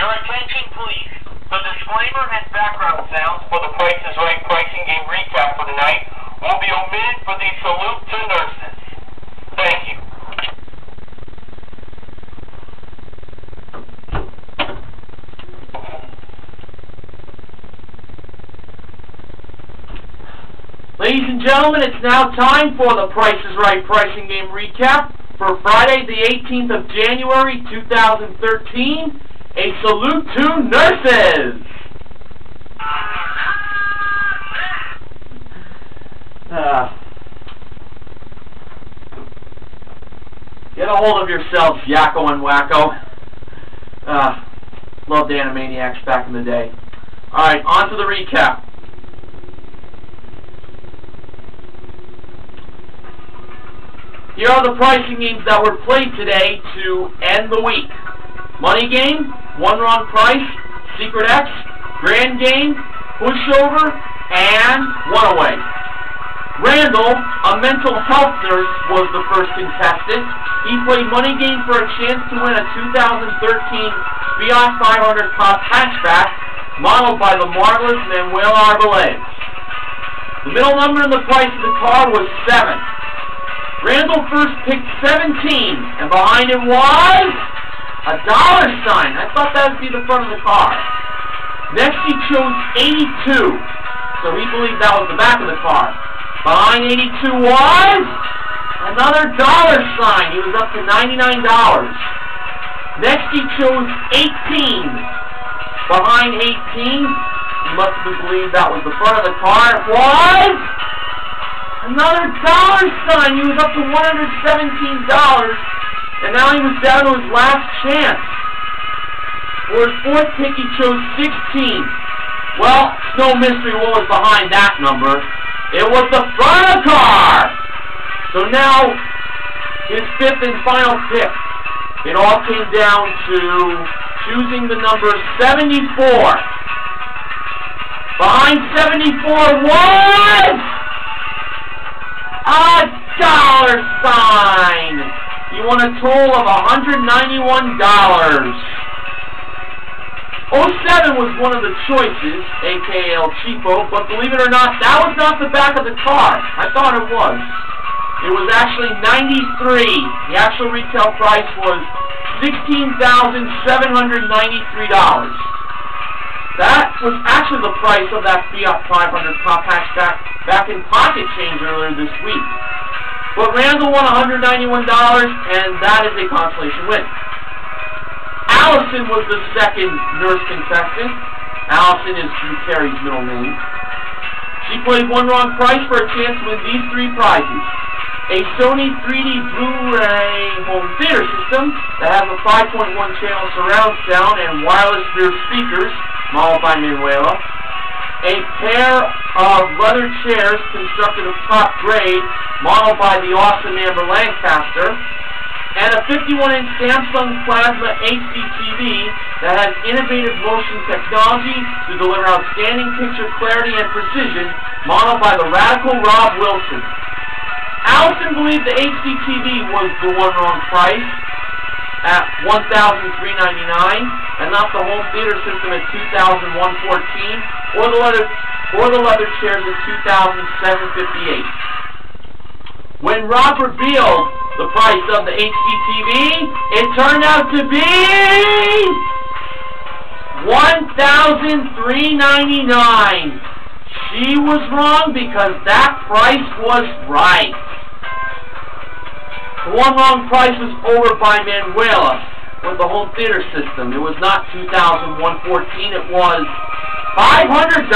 Your attention, please. The disclaimer and background sounds for the Price is Right pricing game recap for tonight will be omitted for the salute to nurses. Thank you. Ladies and gentlemen, it's now time for the Price is Right pricing game recap for Friday, the 18th of January, 2013. A salute to nurses! Get a hold of yourselves, Yakko and Wacko. Loved Animaniacs back in the day. Alright, on to the recap. Here are the pricing games that were played today to end the week. Money Game, One Wrong Price, Secret X, Grand Game, Pushover, and One Away. Randall, a mental health nurse, was the first contestant. He played Money Game for a chance to win a 2013 Fiat 500 Pop Hatchback, modeled by the Marvelous Manuela Arbelaez. The middle number in the price of the car was 7. Randall first picked 17, and behind it was a dollar sign. I thought that would be the front of the car. Next he chose 82, so he believed that was the back of the car. Behind 82 was another dollar sign. He was up to $99. Next he chose 18. Behind 18, he must have believed that was the front of the car. It was another dollar sign. He was up to $117. And now he was down to his last chance. For his fourth pick, he chose 16. Well, it's no mystery what was behind that number. It was the front of the car! So now, his fifth and final pick. It all came down to choosing the number 74. Behind 74 was a dollar sign! You won a total of $191. 07 was one of the choices, aka El Cheapo, but believe it or not, that was not the back of the car. I thought it was. It was actually 93. The actual retail price was $16,793. That was actually the price of that Fiat 500 Pop Hatchback back in pocket change earlier this week. But Randall won $191, and that is a consolation win. Allison was the second nurse contestant. Allison is Drew Carey's middle name. She played One Wrong Price for a chance to win these 3 prizes. A Sony 3D Blu Ray home theater system that has a 5.1 channel surround sound and wireless rear speakers, modeled by Manuela. A pair of leather chairs constructed of top grade, modeled by the Awesome Amber Lancaster. And a 51-inch Samsung Plasma HDTV that has innovative motion technology to deliver outstanding picture clarity and precision, modeled by the radical Rob Wilson. Allison believed the HDTV was the One Wrong Price at $1,399, and not the home theater system at $2,114, or the leather chairs at $2,758. When Rob revealed the price of the HDTV, it turned out to be $1,399. She was wrong because that price was right. The One Wrong Price was over by Manuela with the home theater system. It was not $2,114, it was $500.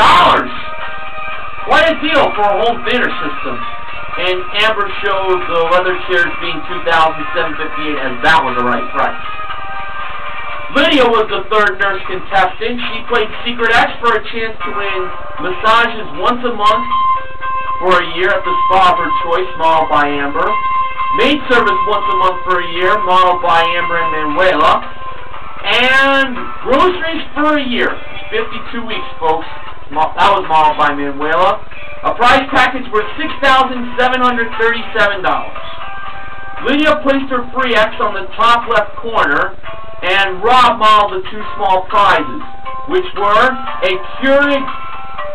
Quite a deal for a home theater system. And Amber showed the leather chairs being $2,758, and that was the right price. Lydia was the third nurse contestant. She played Secret X for a chance to win massages once a month for a year at the spa of her choice, modeled by Amber. Maid service once a month for a year, modeled by Amber and Manuela. And groceries for a year. 52 weeks, folks. That was modeled by Manuela. A prize package worth $6,737. Lydia placed her free X on the top left corner, and Rob modeled the two small prizes, which were a Keurig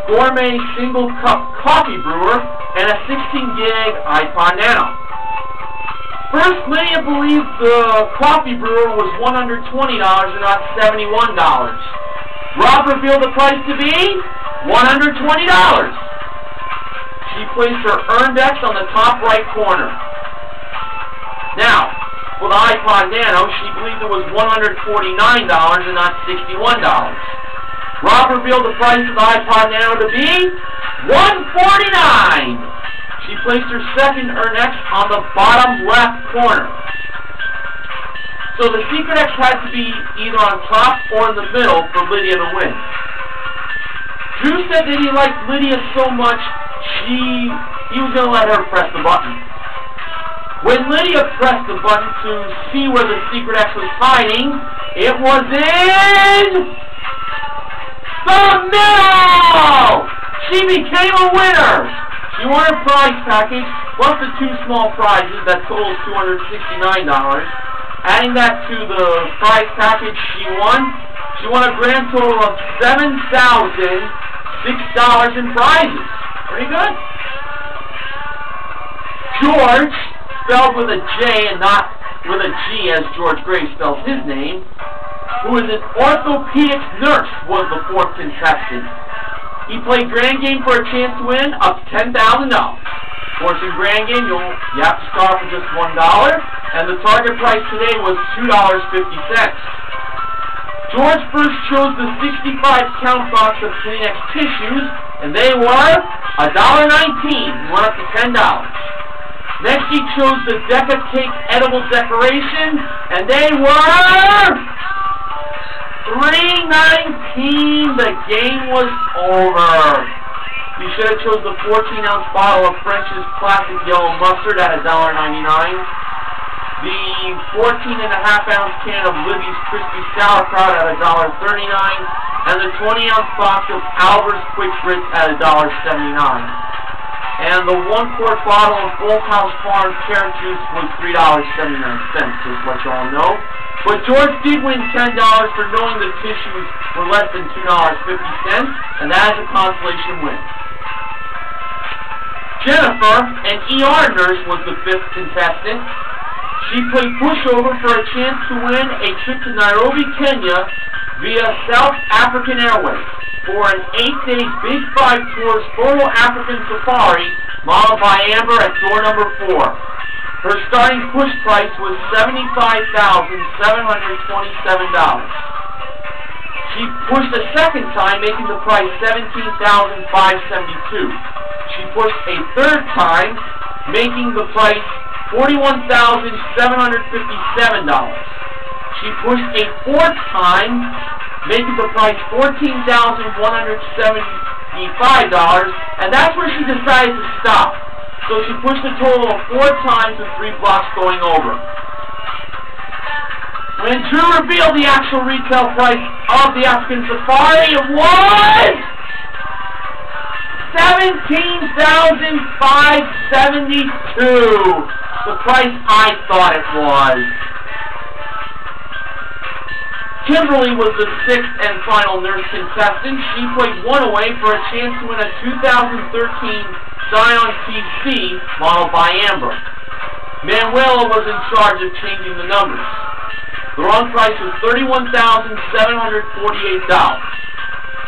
Gourmet single cup coffee brewer and a 16-gig iPod Nano. First, Lydia believed the coffee brewer was $120 and not $71. Rob revealed the price to be $120. She placed her Earndex on the top right corner. Now, for the iPod Nano, she believed it was $149 and not $61. Rob revealed the price of the iPod Nano to be $149. She placed her second Earndex on the bottom left corner. So the secret X had to be either on top or in the middle for Lydia to win. Drew said that he liked Lydia so much, he was going to let her press the button. When Lydia pressed the button to see where the secret X was hiding, it was in the middle! She became a winner! She won a prize package, plus the two small prizes that totaled $269. Adding that to the prize package she won a grand total of $7,006 in prizes. Pretty good. George, spelled with a J and not with a G as George Gray spells his name, who is an orthopedic nurse, was the fourth contestant. He played Grand Game for a chance to win up to $10,000. Of course, in Grand Game, you have to start with just $1, and the target price today was $2.50. George first chose the 65-count box of Kleenex tissues, and they were $1.19. He went up to $10. Next, he chose the Deca Cake edible decoration, and they were $3.19. The game was over. You should have chose the 14-ounce bottle of French's classic yellow mustard at $1.99. The 14.5-ounce can of Libby's crispy sauerkraut at $1.39, and the 20-ounce box of Albert's Quick Grits at $1.79. And the 1-quart bottle of Bolthouse Farms carrot juice was $3.79, just what you all know. But George did win $10 for knowing the tissues were less than $2.50, and that is a consolation win. Jennifer, an ER nurse, was the fifth contestant. She played pushover for a chance to win a trip to Nairobi, Kenya via South African Airways for an 8-day Big 5 Tours Photo African Safari modeled by Amber at door number 4. Her starting push price was $75,727. She pushed a second time, making the price $17,572. She pushed a third time, making the price $41,757. She pushed a fourth time, making the price $14,175, and that's where she decided to stop. So she pushed a total of 4 times with 3 blocks going over. When Drew revealed the actual retail price of the African Safari, it was $17,572. The price I thought it was. Kimberly was the 6th and final nurse contestant. She played one away for a chance to win a 2013 Zion PC modeled by Amber. Manuela was in charge of changing the numbers. The wrong price was $31,748.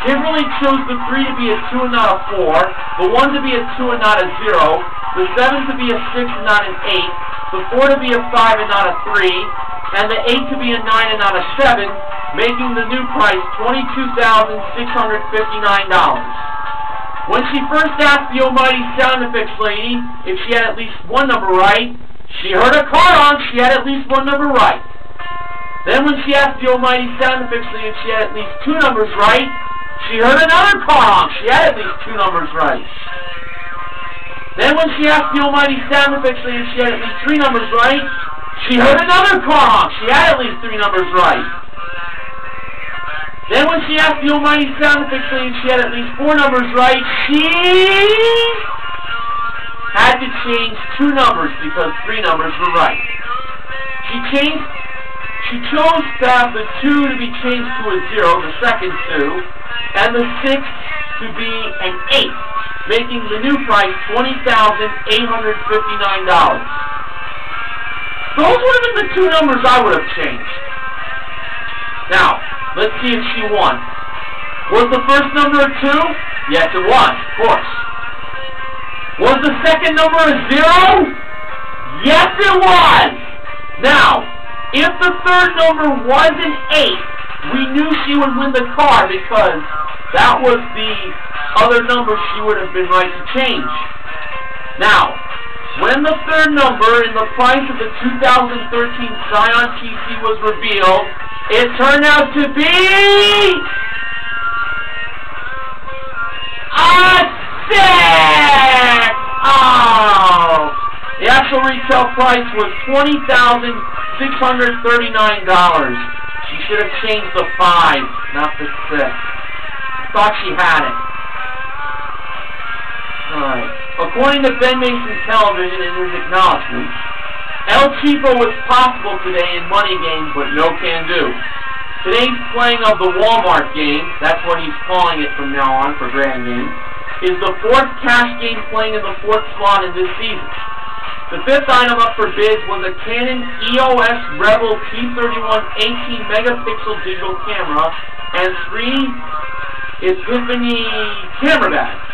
Kimberly chose the 3 to be a 2 and not a 4, the 1 to be a 2 and not a 0, the 7 to be a 6 and not an 8, the 4 to be a 5 and not a 3, and the 8 to be a 9 and not a 7, making the new price $22,659. When she first asked the almighty sound effects lady if she had at least one number right, she heard a car honk, she had at least one number right. Then when she asked the almighty sound effects lady if she had at least 2 numbers right, she heard another car honk, she had at least 2 numbers right. Then when she asked the almighty sound effects lady if she had at least 3 numbers right, she heard another car honk, she had at least 3 numbers right. Then when she asked the almighty sound effects lady if she had at least 4 numbers right, she had to change 2 numbers because 3 numbers were right. She she chose to have the 2 to be changed to a 0, the second 2, and the 6 to be an 8, making the new price $20,859. Those would have been the 2 numbers I would have changed. Now, let's see if she won. Was the first number a 2? Yes, it was, of course. Was the second number a 0? Yes, it was! Now, if the third number was an 8, we knew she would win the car because that was the other number she would have been right to change. Now, when the third number in the price of the 2013 Scion PC was revealed, it turned out to be a 6! Oh! The actual retail price was $20,639. She should have changed the 5, not the 6. I thought she had it. Alright. According to Ben Mason Television in his acknowledgments, El Cheapo was possible today in money games, but no can do. Today's playing of the Walmart game, that's what he's calling it from now on for grand games, is the 4th cash game playing in the 4th slot in this season. The 5th item up for bids was a Canon EOS Rebel P31 18-megapixel digital camera and 3 Epiphany camera bags.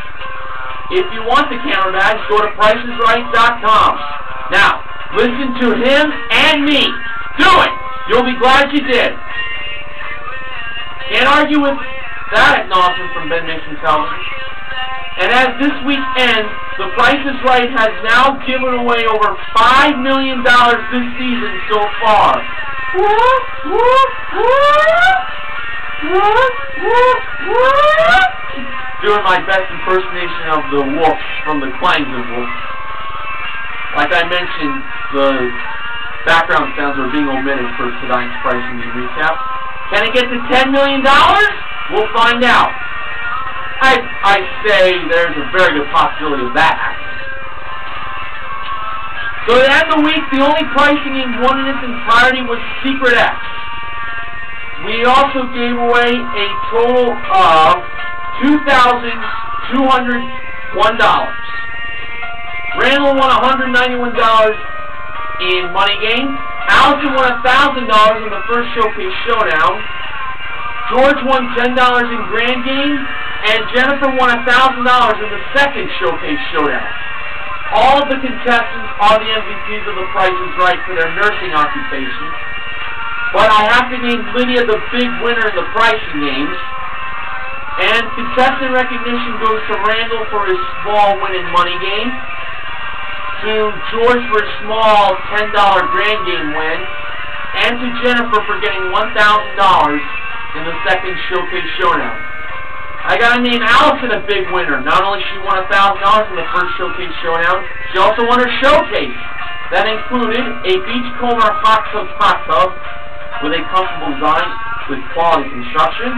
If you want the camera bags, go to PricesRight.com. Now, listen to him and me. Do it! You'll be glad you did. Can't argue with that acknowledgement from Ben Mason Television. And as this week ends, The Price is Right has now given away over $5 million this season so far. Doing my best impersonation of the wolf from the Clangs of Wolf. Like I mentioned, the background sounds are being omitted for tonight's pricing recap. Can it get to $10 million? We'll find out. I say there's a very good possibility of that happening. So at the end of the week, the only pricing in won in its entirety was Secret X. We also gave away a total of $2,201. Randall won $191 in money game. Allison won $1,000 in the first showcase showdown. George won $10 in grand game, and Jennifer won $1,000 in the second showcase showdown. All of the contestants are the MVPs of The Price is Right for their nursing occupation. But I have to name Lydia the big winner in the pricing games. And contestant recognition goes to Randall for his small win in money game, to George for his small $10 grand game win, and to Jennifer for getting $1,000 in the second showcase showdown. I gotta name Allison a big winner. Not only she won $1,000 in the first showcase showdown, she also won her showcase. That included a Beachcomber hot tub with a comfortable design with quality construction,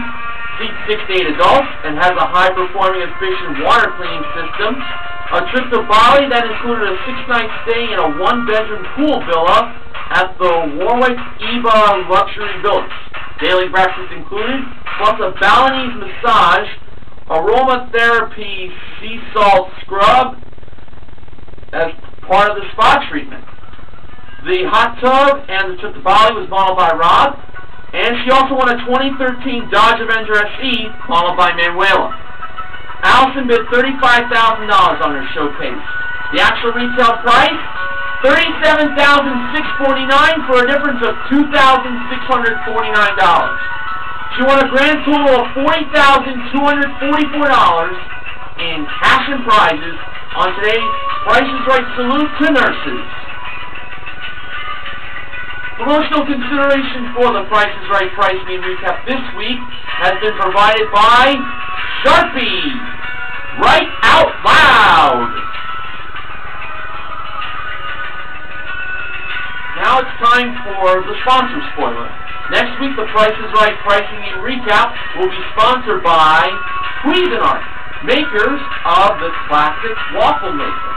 seats 6 to 8 adults, and has a high-performing efficient water cleaning system. A trip to Bali that included a 6-night stay in a 1-bedroom pool villa at the Warwick Eba Luxury Village. Daily breakfast included, plus a Balinese massage, aromatherapy sea salt scrub as part of the spa treatment. The hot tub and the trip to Bali was modeled by Rob, and she also won a 2013 Dodge Avenger SE modeled by Manuela. Allison bid $35,000 on her showcase. The actual retail price, $37,649 for a difference of $2,649. She won a grand total of $40,244 in cash and prizes on today's Price is Right Salute to Nurses. Promotional consideration for the Price is Right Price Mean Recap this week has been provided by Sharpie. Right out loud. Now it's time for the sponsor spoiler. Next week, the Price is Right Pricing and Recap will be sponsored by Cuisinart, makers of the classic waffle maker.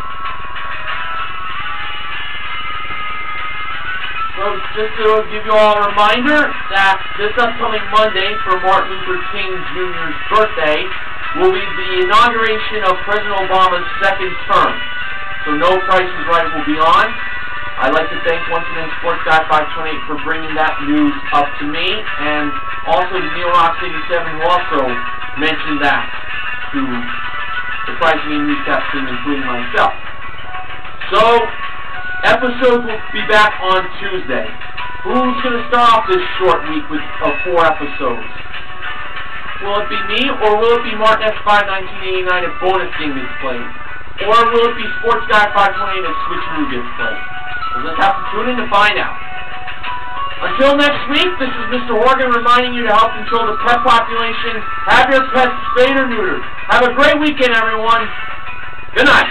So just to give you all a reminder that this upcoming Monday for Martin Luther King Jr.'s birthday will be the inauguration of President Obama's second term. So No Price is Right will be on. I'd like to thank once again Sports Guy 528 for bringing that news up to me, and also Neil Rocks 87 who also mentioned that to the Price Game Recap team, including myself. So, episodes will be back on Tuesday. Who's going to start off this short week with 4 episodes? Will it be me, or will it be Martin S5 1989 if Bonus Game is played? Or will it be Sports Guy 528 if Switcheroo gets played? We'll just have to tune in to find out. Until next week, this is Mr. Horgan reminding you to help control the pet population. Have your pets spayed or neutered. Have a great weekend, everyone. Good night.